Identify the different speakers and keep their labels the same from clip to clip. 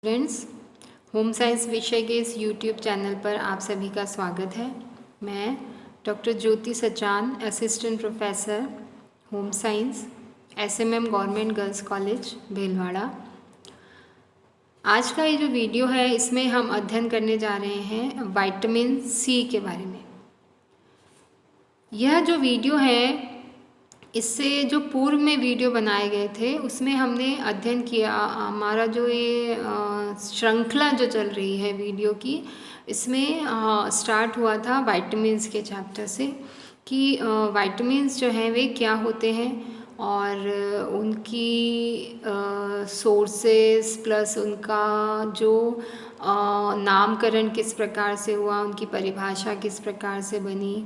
Speaker 1: Friends, home science विषय के इस यूट्यूब चैनल पर आप सभी का स्वागत है। मैं doctor Jyoti Sachan, assistant professor home science, SMM government girls college Bhilwara. आज का ये जो वीडियो है इसमें हम अध्ययन करने जा रहे हैं विटामिन सी के बारे में। यह जो वीडियो है इससे जो पूर्व में वीडियो बनाए गए थे उसमें हमने अध्ययन किया। हमारा जो ये श्रृंखला जो चल रही है वीडियो की, इसमें स्टार्ट हुआ था विटामिन्स के चैप्टर से कि विटामिन्स जो हैं वे क्या होते हैं और उनकी सोर्सेस प्लस उनका जो नामकरण किस प्रकार से हुआ, उनकी परिभाषा किस प्रकार से बनी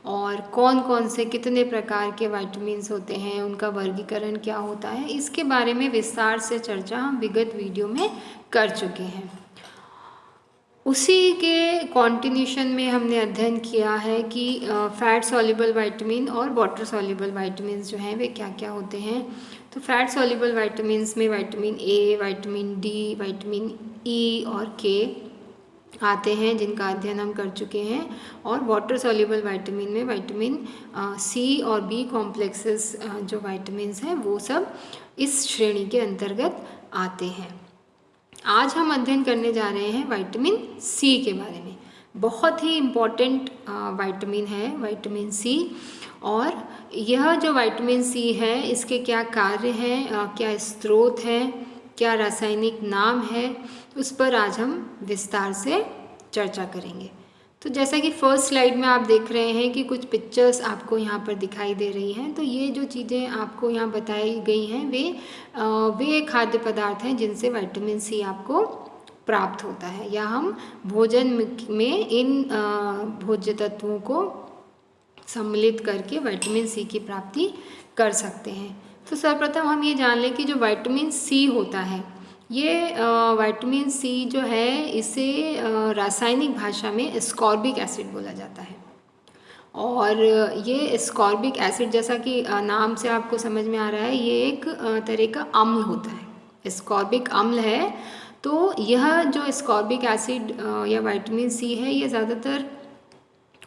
Speaker 1: और कौन कौन से कितने प्रकार के विटामिन्स होते हैं, उनका वर्गीकरण क्या होता है, इसके बारे में विस्तार से चर्चा हम विगत वीडियो में कर चुके हैं। उसी के कॉन्टिन्यूशन में हमने अध्ययन किया है कि फैट सॉल्युबल विटामिन और वाटर सॉल्युबल विटामिन्स जो हैं वे क्या क्या होते हैं। तो फैट सॉल्युबल विटामिन्स में vitamin A, vitamin D, vitamin E और के आते हैं, जिनका अध्ययन हम कर चुके हैं। और वाटर सॉल्युबल विटामिन में विटामिन सी और बी कॉम्प्लेक्सेस जो विटामिन्स हैं वो सब इस श्रेणी के अंतर्गत आते हैं। आज हम अध्ययन करने जा रहे हैं विटामिन सी के बारे में। बहुत ही इम्पॉर्टेंट विटामिन है विटामिन सी। और यह जो विटामिन सी है इसके क्या कार्य हैं, क्या स्रोत हैं, क्या रासायनिक नाम है, उस पर आज हम विस्तार से चर्चा करेंगे। तो जैसा कि फर्स्ट स्लाइड में आप देख रहे हैं कि कुछ पिक्चर्स आपको यहाँ पर दिखाई दे रही हैं। तो ये जो चीज़ें आपको यहाँ बताई गई हैं वे खाद्य पदार्थ हैं जिनसे विटामिन सी आपको प्राप्त होता है, या हम भोजन में इन भोज्य तत्वों को सम्मिलित करके विटामिन सी की प्राप्ति कर सकते हैं। तो सर्वप्रथम हम ये जान लें कि जो विटामिन सी होता है, ये विटामिन सी जो है इसे रासायनिक भाषा में एस्कॉर्बिक एसिड बोला जाता है। और ये एस्कॉर्बिक एसिड, जैसा कि नाम से आपको समझ में आ रहा है, ये एक तरह का अम्ल होता है, एस्कॉर्बिक अम्ल है। तो यह जो एस्कॉर्बिक एसिड या विटामिन सी है ये ज़्यादातर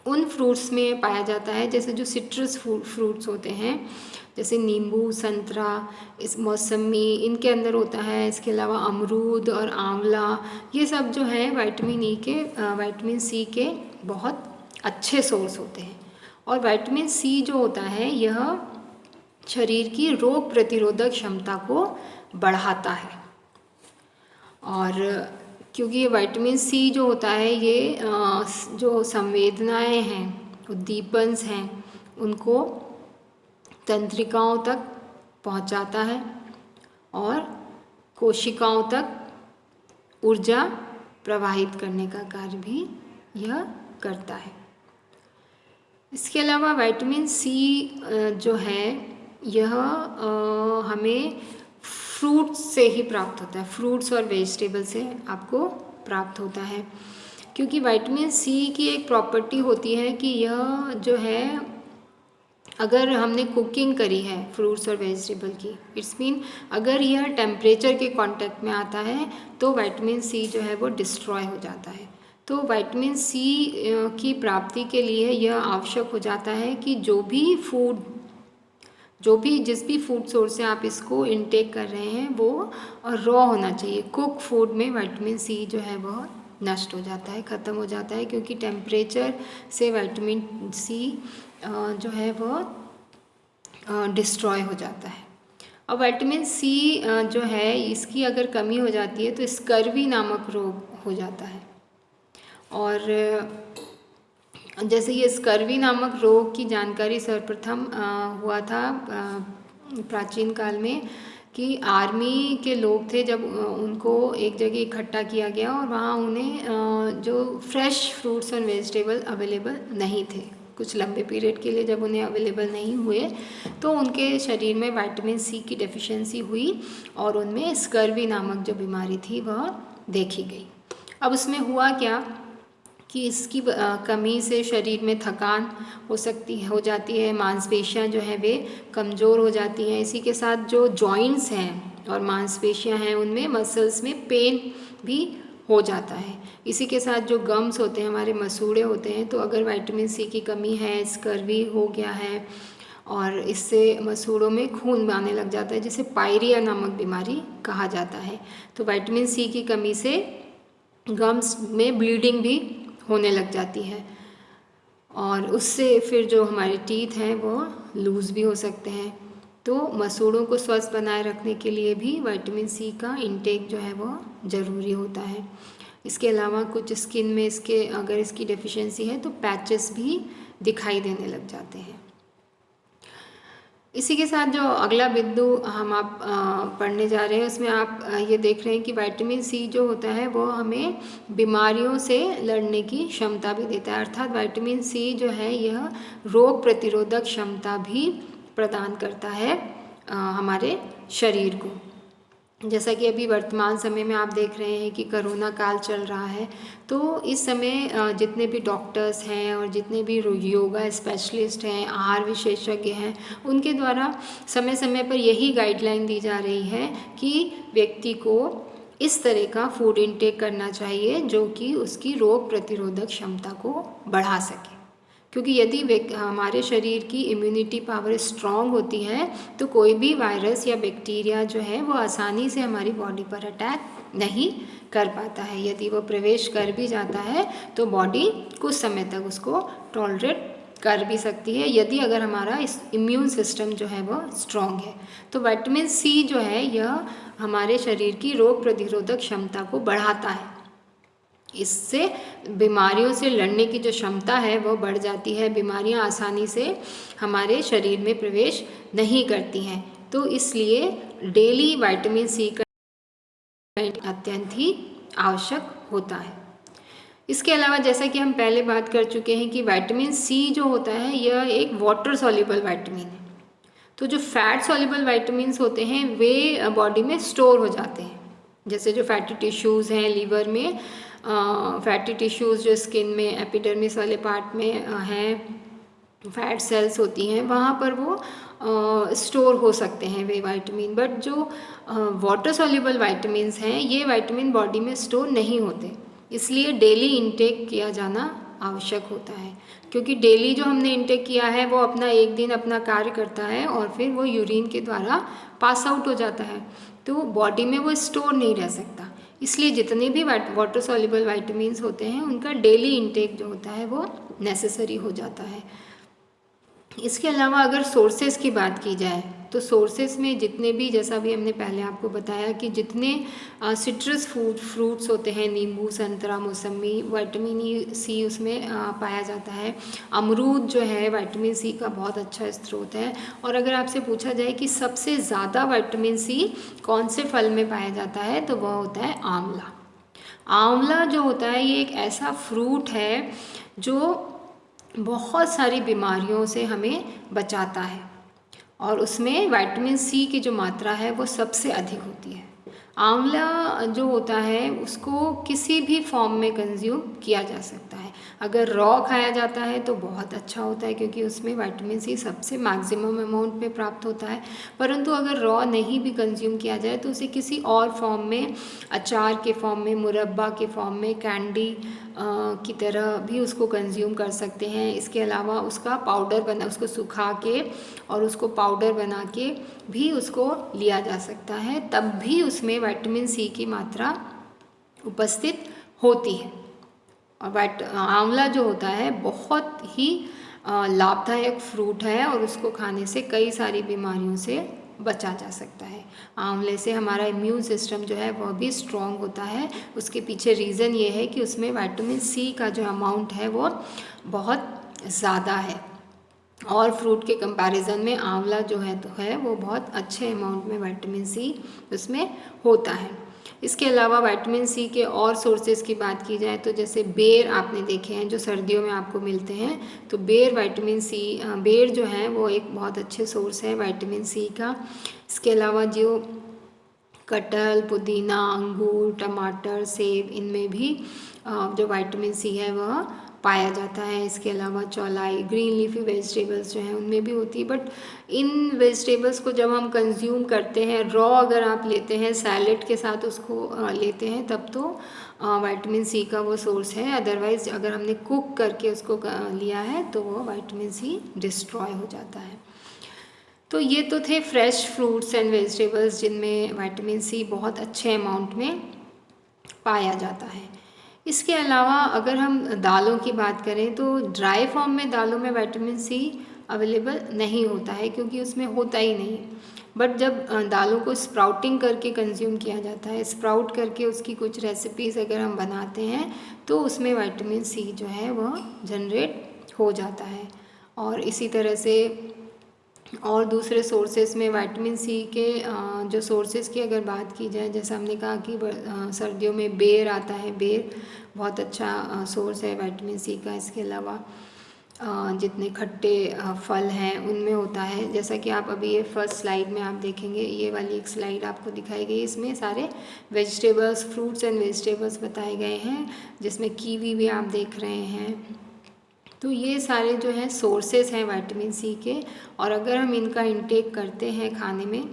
Speaker 1: उन फ्रूट्स में पाया जाता है, जैसे जो सिट्रस फ्रूट्स होते हैं, जैसे नींबू, संतरा, इस मौसमी, इनके अंदर होता है। इसके अलावा अमरूद और आंवला, ये सब जो है विटामिन सी के बहुत अच्छे सोर्स होते हैं। और विटामिन सी जो होता है यह शरीर की रोग प्रतिरोधक क्षमता को बढ़ाता है। और क्योंकि ये विटामिन सी जो होता है ये जो संवेदनाएं हैं, उद्दीपन्स हैं, उनको तंत्रिकाओं तक पहुंचाता है और कोशिकाओं तक ऊर्जा प्रवाहित करने का कार्य भी यह करता है। इसके अलावा विटामिन सी जो है यह हमें फ्रूट्स से ही प्राप्त होता है, फ्रूट्स और वेजिटेबल से आपको प्राप्त होता है। क्योंकि विटामिन सी की एक प्रॉपर्टी होती है कि यह जो है, अगर हमने कुकिंग करी है फ्रूट्स और वेजिटेबल की, इट्स मीन अगर यह टेम्परेचर के कांटेक्ट में आता है तो विटामिन सी जो है वो डिस्ट्रॉय हो जाता है। तो विटामिन सी की प्राप्ति के लिए यह आवश्यक हो जाता है कि जिस भी फूड सोर्स से आप इसको इनटेक कर रहे हैं वो रॉ होना चाहिए। कुक फूड में विटामिन सी जो है वह नष्ट हो जाता है, ख़त्म हो जाता है, क्योंकि टेम्परेचर से विटामिन सी जो है वह डिस्ट्रॉय हो जाता है। और विटामिन सी जो है इसकी अगर कमी हो जाती है तो स्कर्वी नामक रोग हो जाता है। और जैसे ये स्कर्वी नामक रोग की जानकारी सर्वप्रथम हुआ था प्राचीन काल में, कि आर्मी के लोग थे, जब उनको एक जगह इकट्ठा किया गया और वहाँ उन्हें जो fresh fruits and vegetable available नहीं थे, कुछ लंबे पीरियड के लिए जब उन्हें अवेलेबल नहीं हुए तो उनके शरीर में विटामिन सी की डेफिशिएंसी हुई और उनमें स्कर्वी नामक जो बीमारी थी वह देखी गई। अब उसमें हुआ क्या कि इसकी कमी से शरीर में थकान हो जाती है, मांसपेशियां जो है वे कमज़ोर हो जाती हैं। इसी के साथ जो जॉइंट्स हैं और मांसपेशियां हैं उनमें मसल्स में पेन भी हो जाता है। इसी के साथ जो गम्स होते हैं, हमारे मसूड़े होते हैं, तो अगर विटामिन सी की कमी है, स्कर्वी हो गया है और इससे मसूड़ों में खून आने लग जाता है, जिसे पायरिया नामक बीमारी कहा जाता है। तो विटामिन सी की कमी से गम्स में ब्लीडिंग भी होने लग जाती है और उससे फिर जो हमारे टीथ हैं वो लूज़ भी हो सकते हैं। तो मसूड़ों को स्वस्थ बनाए रखने के लिए भी विटामिन सी का इंटेक जो है वो ज़रूरी होता है। इसके अलावा कुछ स्किन में इसके अगर इसकी डेफिशिएंसी है तो पैचेस भी दिखाई देने लग जाते हैं। इसी के साथ जो अगला बिंदु हम आप पढ़ने जा रहे हैं उसमें आप ये देख रहे हैं कि विटामिन सी जो होता है वो हमें बीमारियों से लड़ने की क्षमता भी देता है। अर्थात विटामिन सी जो है यह रोग प्रतिरोधक क्षमता भी प्रदान करता है हमारे शरीर को। जैसा कि अभी वर्तमान समय में आप देख रहे हैं कि कोरोना काल चल रहा है, तो इस समय जितने भी डॉक्टर्स हैं और जितने भी योगा स्पेशलिस्ट हैं, आहार विशेषज्ञ हैं, उनके द्वारा समय समय पर यही गाइडलाइन दी जा रही है कि व्यक्ति को इस तरह का फूड इंटेक करना चाहिए जो कि उसकी रोग प्रतिरोधक क्षमता को बढ़ा सके। क्योंकि यदि हमारे शरीर की इम्यूनिटी पावर स्ट्रॉन्ग होती है तो कोई भी वायरस या बैक्टीरिया जो है वो आसानी से हमारी बॉडी पर अटैक नहीं कर पाता है। यदि वो प्रवेश कर भी जाता है तो बॉडी कुछ समय तक उसको टॉलरेट कर भी सकती है, यदि अगर हमारा इस इम्यून सिस्टम जो है वो स्ट्रॉन्ग है। तो विटामिन सी जो है यह हमारे शरीर की रोग प्रतिरोधक क्षमता को बढ़ाता है। इससे बीमारियों से लड़ने की जो क्षमता है वो बढ़ जाती है, बीमारियां आसानी से हमारे शरीर में प्रवेश नहीं करती हैं। तो इसलिए डेली विटामिन सी का अत्यंत ही आवश्यक होता है। इसके अलावा जैसा कि हम पहले बात कर चुके हैं कि विटामिन सी जो होता है यह एक वाटर सॉल्युबल विटामिन है। तो जो फैट सॉल्युबल विटामिन्स होते हैं वे बॉडी में स्टोर हो जाते हैं। जैसे जो फैटी टिश्यूज़ हैं लीवर में, फैटी टिश्यूज़ जो स्किन में एपिडर्मिस वाले पार्ट में हैं, फैट सेल्स होती हैं, वहाँ पर वो स्टोर हो सकते हैं वे विटामिन। बट जो वाटर सॉल्युबल विटामिन्स हैं ये विटामिन बॉडी में स्टोर नहीं होते, इसलिए डेली इंटेक किया जाना आवश्यक होता है। क्योंकि डेली जो हमने इंटेक किया है वो अपना एक दिन अपना कार्य करता है और फिर वो यूरिन के द्वारा पास आउट हो जाता है, तो बॉडी में वो स्टोर नहीं रह सकता। इसलिए जितने भी वाटर सॉल्युबल विटामिन्स होते हैं उनका डेली इंटेक जो होता है वो नेसेसरी हो जाता है। इसके अलावा अगर सोर्सेस की बात की जाए तो सोर्सेस में जितने भी, जैसा भी हमने पहले आपको बताया कि जितने सिट्रस फ्रूट्स होते हैं, नींबू, संतरा, मौसमी, विटामिन सी उसमें पाया जाता है। अमरूद जो है विटामिन सी का बहुत अच्छा स्रोत है। और अगर आपसे पूछा जाए कि सबसे ज़्यादा विटामिन सी कौन से फल में पाया जाता है तो वह होता है आंवला। आंवला जो होता है ये एक ऐसा फ्रूट है जो बहुत सारी बीमारियों से हमें बचाता है और उसमें विटामिन सी की जो मात्रा है वो सबसे अधिक होती है। आंवला जो होता है उसको किसी भी फॉर्म में कंज्यूम किया जा सकता है। अगर रॉ खाया जाता है तो बहुत अच्छा होता है क्योंकि उसमें विटामिन सी सबसे मैक्सिमम अमाउंट में प्राप्त होता है। परंतु अगर रॉ नहीं भी कंज्यूम किया जाए तो उसे किसी और फॉर्म में, अचार के फॉर्म में, मुरब्बा के फॉर्म में, कैंडी की तरह भी उसको कंज्यूम कर सकते हैं। इसके अलावा उसका पाउडर बना, उसको सुखा के और उसको पाउडर बना के भी उसको लिया जा सकता है, तब भी उसमें विटामिन सी की मात्रा उपस्थित होती है। और आंवला जो होता है बहुत ही लाभदायक फ्रूट है और उसको खाने से कई सारी बीमारियों से बचा जा सकता है। आंवले से हमारा इम्यून सिस्टम जो है वह भी स्ट्रॉन्ग होता है। उसके पीछे रीज़न ये है कि उसमें विटामिन सी का जो अमाउंट है वो बहुत ज़्यादा है और फ्रूट के कंपैरिजन में आंवला जो है तो है वो बहुत अच्छे अमाउंट में विटामिन सी उसमें होता है। इसके अलावा विटामिन सी के और सोर्सेज की बात की जाए तो जैसे बेर आपने देखे हैं जो सर्दियों में आपको मिलते हैं, तो बेर विटामिन सी, बेर जो है वो एक बहुत अच्छे सोर्स है विटामिन सी का। इसके अलावा जो कटहल, पुदीना, अंगूर, टमाटर, सेब, इनमें भी जो विटामिन सी है वह पाया जाता है। इसके अलावा चौलाई, ग्रीन लीफी वेजिटेबल्स जो हैं उनमें भी होती है। बट इन वेजिटेबल्स को जब हम कंज्यूम करते हैं रॉ, अगर आप लेते हैं सैलेड के साथ उसको लेते हैं, तब तो विटामिन सी का वो सोर्स है। अदरवाइज़ अगर हमने कुक करके उसको लिया है तो वो विटामिन सी डिस्ट्रॉय हो जाता है। तो ये तो थे फ्रेश फ्रूट्स एंड वेजिटेबल्स जिनमें विटामिन सी बहुत अच्छे अमाउंट में पाया जाता है। इसके अलावा अगर हम दालों की बात करें तो ड्राई फॉर्म में दालों में विटामिन सी अवेलेबल नहीं होता है, क्योंकि उसमें होता ही नहीं। बट जब दालों को स्प्राउटिंग करके कंज्यूम किया जाता है, स्प्राउट करके उसकी कुछ रेसिपीज़ अगर हम बनाते हैं तो उसमें विटामिन सी जो है वह जनरेट हो जाता है। और इसी तरह से और दूसरे सोर्सेस में विटामिन सी के जो सोर्सेस की अगर बात की जाए, जैसा हमने कहा कि सर्दियों में बेर आता है, बेर बहुत अच्छा सोर्स है विटामिन सी का। इसके अलावा जितने खट्टे फल हैं उनमें होता है, जैसा कि आप अभी ये फर्स्ट स्लाइड में आप देखेंगे, ये वाली एक स्लाइड आपको दिखाई गई, इसमें सारे वेजिटेबल्स, फ्रूट्स एंड वेजिटेबल्स बताए गए हैं, जिसमें कीवी भी आप देख रहे हैं। तो ये सारे जो हैं सोर्सेस हैं विटामिन सी के, और अगर हम इनका इंटेक करते हैं खाने में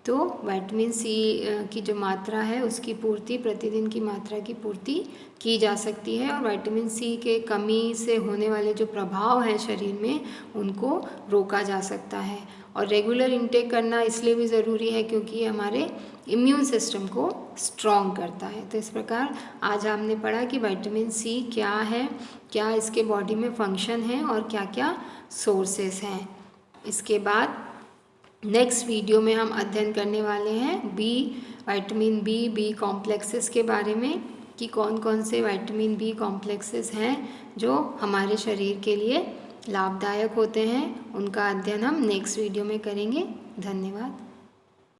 Speaker 1: तो विटामिन सी की जो मात्रा है उसकी पूर्ति, प्रतिदिन की मात्रा की पूर्ति की जा सकती है, और विटामिन सी के कमी से होने वाले जो प्रभाव हैं शरीर में उनको रोका जा सकता है। और रेगुलर इंटेक करना इसलिए भी ज़रूरी है क्योंकि ये हमारे इम्यून सिस्टम को स्ट्रॉन्ग करता है। तो इस प्रकार आज हमने पढ़ा कि विटामिन सी क्या है, क्या इसके बॉडी में फंक्शन है और क्या क्या सोर्सेस हैं। इसके बाद नेक्स्ट वीडियो में हम अध्ययन करने वाले हैं विटामिन बी कॉम्प्लेक्सेस के बारे में, कि कौन कौन से विटामिन बी कॉम्प्लेक्सेस हैं जो हमारे शरीर के लिए लाभदायक होते हैं। उनका अध्ययन हम नेक्स्ट वीडियो में करेंगे। धन्यवाद।